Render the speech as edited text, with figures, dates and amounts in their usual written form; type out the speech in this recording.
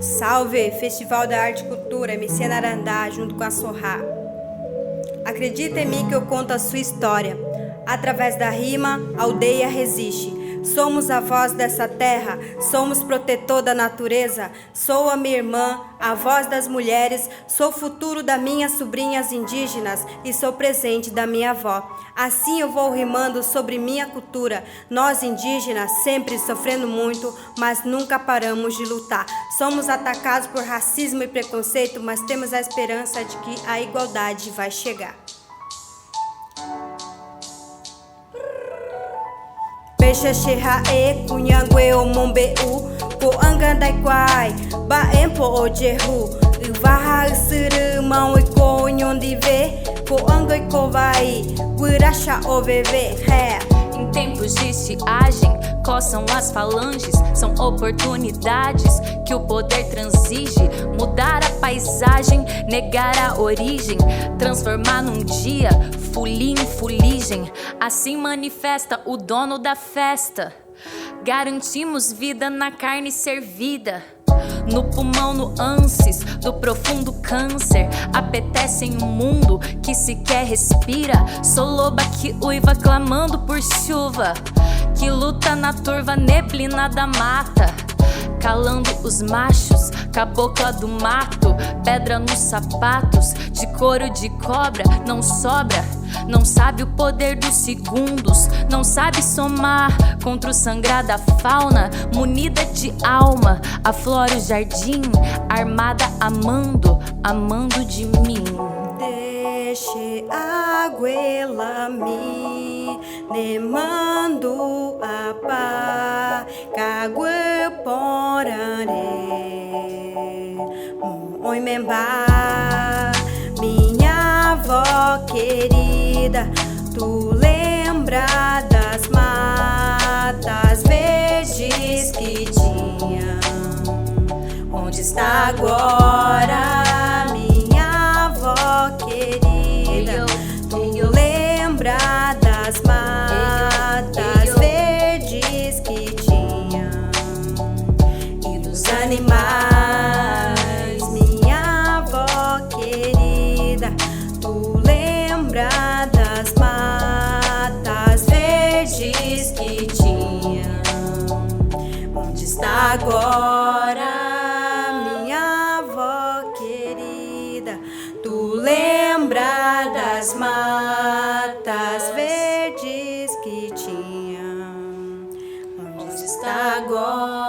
Salve, Festival da Arte e Cultura, MC Narandá, junto com a Sorrá. Acredita em mim que eu conto a sua história. Através da rima, a aldeia resiste. Somos a voz dessa terra, somos protetor da natureza. Sou a minha irmã, a voz das mulheres. Sou futuro das minhas sobrinhas indígenas e sou presente da minha avó. Assim eu vou rimando sobre minha cultura. Nós indígenas sempre sofrendo muito, mas nunca paramos de lutar. Somos atacados por racismo e preconceito, mas temos a esperança de que a igualdade vai chegar. Peixe xerra e cunhangue o mombe ko angandai kwai ba empo o jehu varra sirmão e ko nhondi ve ko angai ko vai guiracha o veve é. Em tempos de estiagem, coçam as falanges. São oportunidades que o poder transige. Mudar a paisagem, negar a origem, transformar num dia folia em fuligem. Assim manifesta o dono da festa. Garantimos vida na carne servida. No pulmão, no ânsis do profundo câncer. Apetece em um mundo que sequer respira. Sou loba que uiva clamando por chuva, que luta na turva neblina da mata, calando os machos, cabocla do mato. Pedra nos sapatos, de couro de cobra. Não sobra, não sabe o poder dos segundos. Não sabe somar contra o sangrar da fauna. Munida de alma, aflora o jardim. Armada amando, amando de mim. Deixe aguela mi ne mando a pá cague porare oi membá minha avó querida, tu lembra das matas verdes que tinha? Onde está agora minha avó querida? Tu lembra das matas verdes que tinha? E dos animais, minha avó querida? Tu lembra das matas verdes que tinha? Onde está agora minha avó querida? Tu lembra das matas verdes que tinha? Onde está agora?